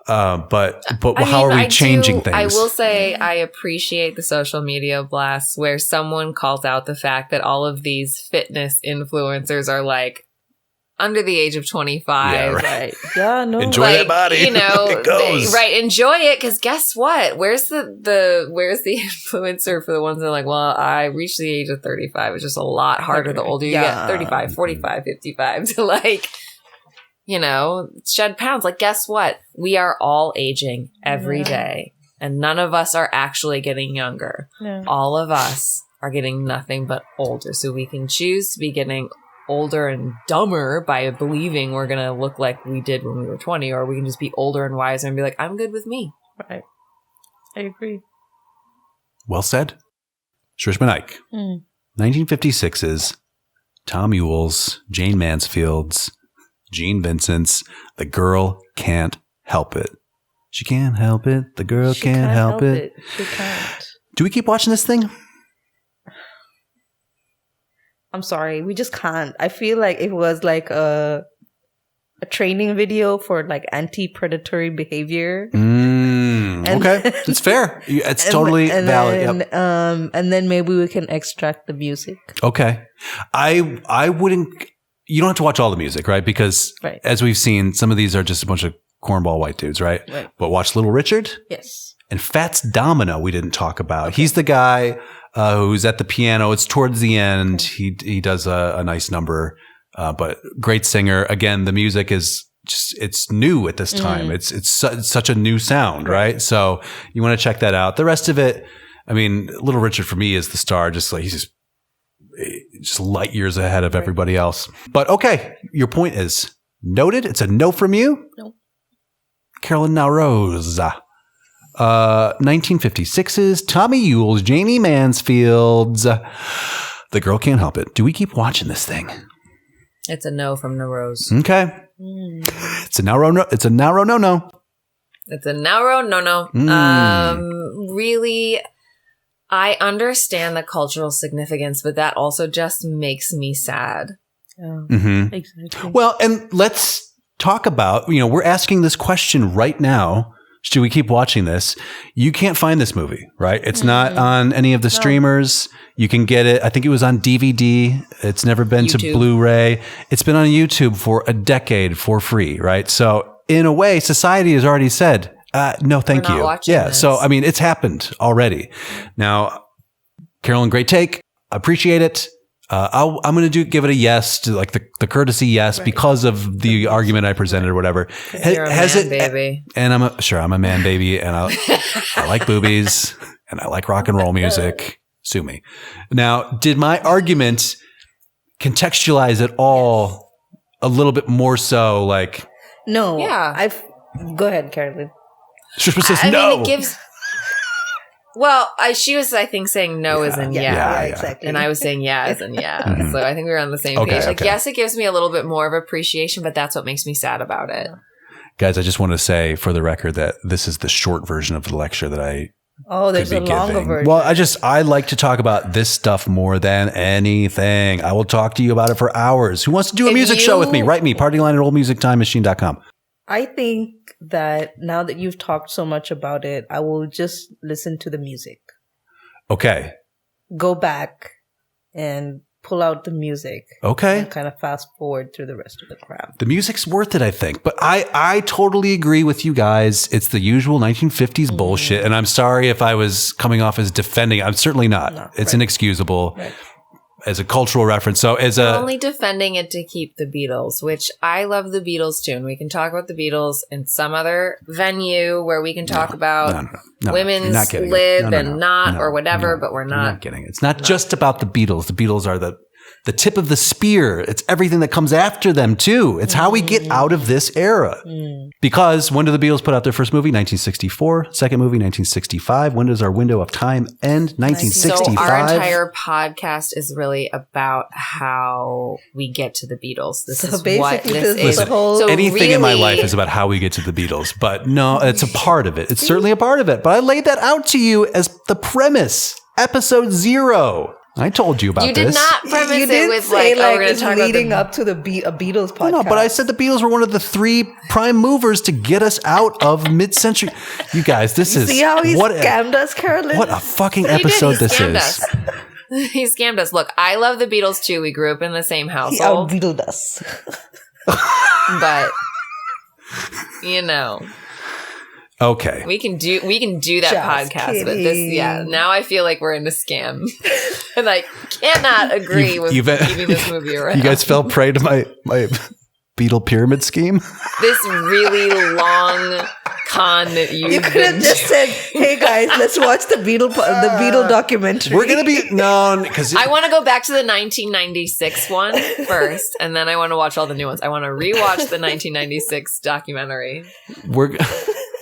But how are we changing things? I will say I appreciate the social media blasts where someone calls out the fact that all of these fitness influencers are like under the age of 25. Yeah, right. Yeah, no. Enjoy that body. It goes. Enjoy it, because guess what? Where's the influencer for the ones that are like, well, I reached the age of 35. It's just a lot harder the older you get. 35, 45, 55 to like, shed pounds. Like, guess what? We are all aging every day, and none of us are actually getting younger. Yeah. All of us are getting nothing but older. So we can choose to be getting older and dumber by believing we're going to look like we did when we were 20, or we can just be older and wiser and be like, I'm good with me. Right. I agree. Well said. Shrishma Naik. 1956's Tom Ewell's, Jayne Mansfield's, Gene Vincent's The Girl Can't Help It. She can't help it. The girl can't help it. She can't. Do we keep watching this thing? I'm sorry. We just can't. I feel like it was like a training video for like anti-predatory behavior. Okay. It's fair. It's totally valid. And then maybe we can extract the music. Okay. I wouldn't... You don't have to watch all the music, right? Because as we've seen, some of these are just a bunch of cornball white dudes, right? But watch Little Richard. Yes. And Fats Domino we didn't talk about. Okay. He's the guy who's at the piano. It's towards the end. He does a nice number, but great singer. Again, the music is just, it's new at this time. It's such a new sound, right? So you want to check that out. The rest of it, I mean, Little Richard for me is the star. Just like he's just light years ahead of everybody else. But okay, your point is noted. It's a no from you. No. Carolyn Naoroz. 1956's Tommy Ewell's, Jayne Mansfield's The Girl Can't Help It. Do we keep watching this thing? It's a no from Naoroz. Okay. It's a narrow no. It's a narrow no. It's a narrow no. Really, I understand the cultural significance, but that also just makes me sad. Exactly. Well, and let's talk about, we're asking this question right now. Should we keep watching this? You can't find this movie, right? It's not on any of the streamers. You can get it. I think it was on DVD. It's never been to Blu-ray. It's been on YouTube for a decade for free, right? So in a way, society has already said, no, thank you. Yeah. This. So, I mean, it's happened already. Now, Carolyn, great take. Appreciate it. I'm going to give it a yes, to like the courtesy yes, because of the argument I presented or whatever. You're a man baby. And I'm a man baby, and I like boobies, and I like rock and roll music. Sue me. Now, did my argument contextualize it all a little bit more so? Like, no. Yeah. Go ahead, Carolyn. Shrishma says no. I mean, it gives. Well, she was, I think, saying no as in yeah. Exactly. And I was saying yeah as in yeah. So I think we were on the same page. Like, yes, it gives me a little bit more of appreciation, but that's what makes me sad about it. Guys, I just want to say for the record that this is the short version of the lecture that I there's a longer version. Well, I like to talk about this stuff more than anything. I will talk to you about it for hours. Who wants to do a music show with me? Write me, partyline@oldmusictimemachine.com. I think that now that you've talked so much about it, I will just listen to the music. Okay. Go back and pull out the music. Okay. And kind of fast forward through the rest of the crap. The music's worth it, I think. But I totally agree with you guys. It's the usual 1950s bullshit. And I'm sorry if I was coming off as defending. I'm certainly not. No, it's inexcusable. as a cultural reference. So as We're a only defending it to keep the Beatles, which I love the Beatles too. And we can talk about the Beatles in some other venue where we can talk about women's lib and not or whatever, but we're not getting it. It's not just about the Beatles. The Beatles are the tip of the spear. It's everything that comes after them too. It's how we get out of this era. Because when did the Beatles put out their first movie? 1964. Second movie, 1965. When does our window of time end? 1965. So our entire podcast is really about how we get to the Beatles. This is what this is. So anything in my life is about how we get to the Beatles. But no, it's a part of it. It's certainly a part of it. But I laid that out to you as the premise. Episode 0. I told you about this. You did not premise it with like, we're going to talk leading about up to the a Beatles podcast. No, but I said the Beatles were one of the 3 prime movers to get us out of mid-century. You guys, this is... See how he scammed us, Carolyn? What a fucking episode this is. He scammed us. Look, I love the Beatles too. We grew up in the same household. He out-Beatled us. But, you know... Okay. We can do that Just podcast, kidding. but this, now I feel like we're in a scam. And I cannot agree with keeping this movie around. You guys fell prey to my Beatle pyramid scheme? This really long con that you could have just said, "Hey guys, let's watch the Beatle documentary." We're gonna be because I want to go back to the 1996 one first, and then I want to watch all the new ones. I want to rewatch the 1996 documentary.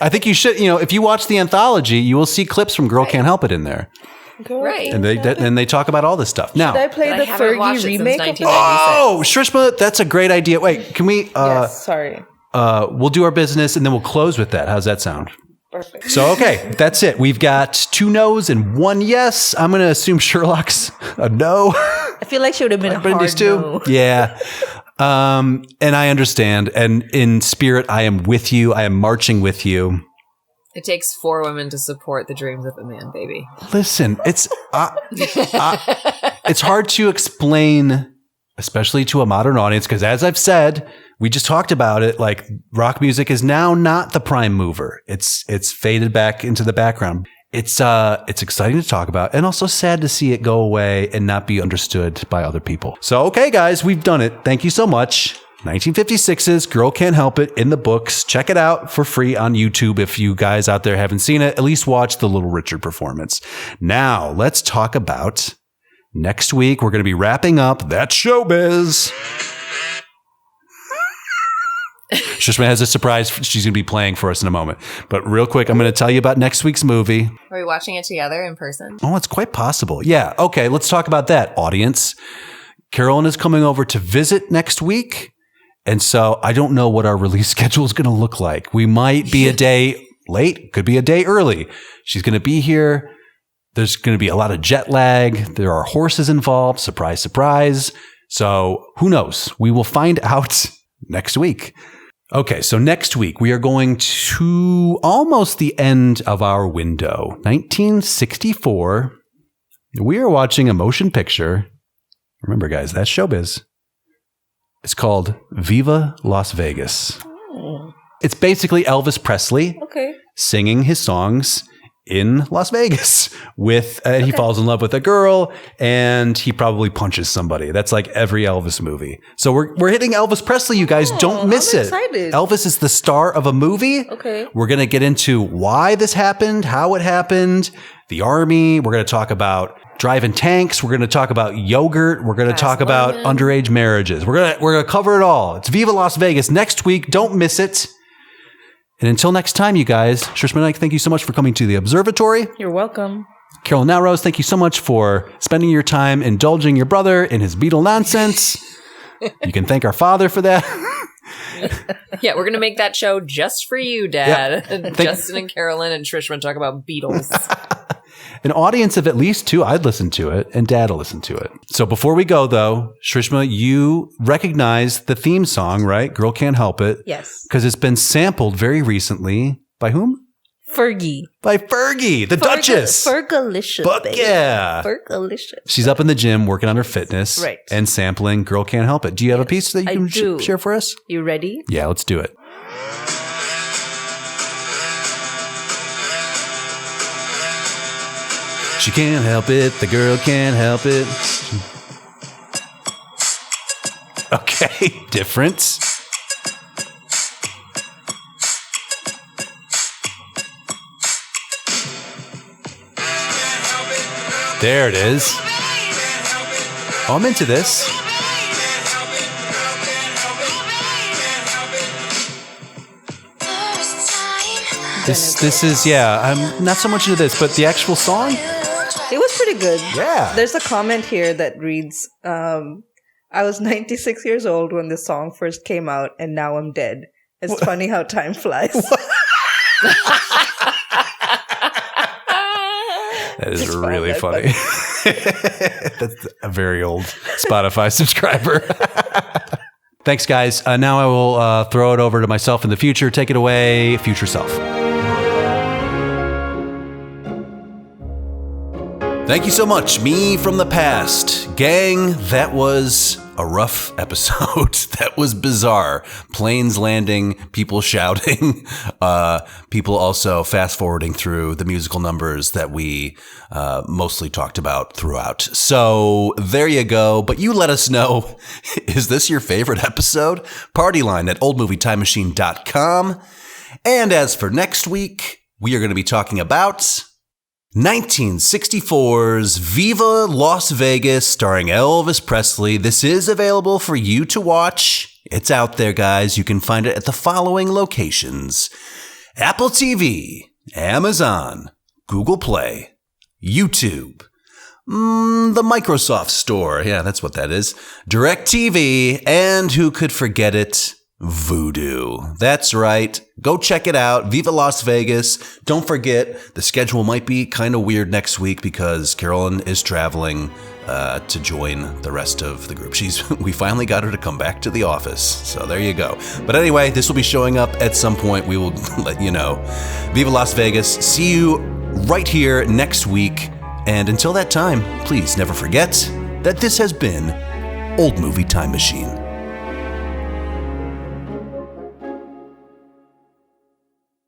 I think you should. If you watch the anthology, you will see clips from "Girl Can't Help It" in there. Right, and they talk about all this stuff. Now, should I play the Fergie remake of it? Oh, Shrishma, that's a great idea. Wait, can we? Yes, sorry. We'll do our business and then we'll close with that. How's that sound? Perfect. So, okay, that's it. We've got 2 no's and 1 yes. I'm going to assume Sherlock's a no. I feel like she would have been a hard no. Yeah. And I understand. And in spirit, I am with you. I am marching with you. It takes 4 women to support the dreams of a man, baby. Listen, it's hard to explain, especially to a modern audience, because as I've said, we just talked about it, like rock music is now not the prime mover. It's faded back into the background. It's exciting to talk about and also sad to see it go away and not be understood by other people. So, okay, guys, we've done it. Thank you so much. 1956's Girl Can't Help It in the books. Check it out for free on YouTube. If you guys out there haven't seen it, at least watch the Little Richard performance. Now, let's talk about next week. We're going to be wrapping up That's Showbiz. Shrishma has a surprise she's going to be playing for us in a moment. But real quick, I'm going to tell you about next week's movie. Are we watching it together in person? Oh, it's quite possible. Yeah. Okay, let's talk about that, audience. Carolyn is coming over to visit next week. And so I don't know what our release schedule is going to look like. We might be a day late, could be a day early. She's going to be here. There's going to be a lot of jet lag. There are horses involved. Surprise, surprise. So who knows? We will find out next week. Okay, so next week we are going to almost the end of our window. 1964. We are watching a motion picture. Remember, guys, that's showbiz. It's called Viva Las Vegas. Oh. It's basically Elvis Presley singing his songs in Las Vegas he falls in love with a girl and he probably punches somebody. That's like every Elvis movie. So we're hitting Elvis Presley, you guys. Don't miss it. Excited. Elvis is the star of a movie. Okay. We're going to get into why this happened, how it happened, the army. We're going to talk about driving tanks. We're going to talk about yogurt. We're going to talk about underage marriages. We're going to cover it all. It's Viva Las Vegas next week. Don't miss it. And until next time, you guys, Shrishma Naik, thank you so much for coming to the observatory. You're welcome. Carolyn Naoroz, thank you so much for spending your time indulging your brother in his Beatle nonsense. You can thank our father for that. Yeah, we're going to make that show just for you, Dad. Yep. Justin and Carolyn and Shrishma talk about Beatles. An audience of at least 2, I'd listen to it, and Dad will listen to it. So before we go, though, Shrishma, you recognize the theme song, right? Girl Can't Help It. Yes. Because it's been sampled very recently. By whom? Fergie. By Fergie, the Duchess. Fergalicious, baby. Yeah. Fergalicious. She's up in the gym working on her fitness. Right. And sampling Girl Can't Help It. Do you have a piece that you can share for us? You ready? Yeah, let's do it. She can't help it, the girl can't help it. Okay, different. There it is. Oh, I'm into this. This is, yeah, I'm not so much into this, but the actual song? It was pretty good. Yeah. There's a comment here that reads, I was 96 years old when this song first came out, and now I'm dead. It's funny how time flies. That is really funny. That's a very old Spotify subscriber. Thanks, guys. Now I will throw it over to myself in the future. Take it away, future self. Thank you so much, me from the past. Gang, that was a rough episode. That was bizarre. Planes landing, people shouting, people also fast forwarding through the musical numbers that we mostly talked about throughout. So there you go. But you let us know, is this your favorite episode? Party line at oldmovietimemachine.com. And as for next week, we are going to be talking about 1964's Viva Las Vegas, starring Elvis Presley. This is available for you to watch. It's out there, guys. You can find it at the following locations: Apple TV, Amazon, Google Play, YouTube, the Microsoft Store. Yeah, that's what that is. DirecTV, and who could forget it? Vudu. That's right. Go check it out. Viva Las Vegas. Don't forget, the schedule might be kind of weird next week because Carolyn is traveling to join the rest of the group. We finally got her to come back to the office. So there you go. But anyway, this will be showing up at some point. We will let you know. Viva Las Vegas. See you right here next week. And until that time, please never forget that this has been Old Movie Time Machine.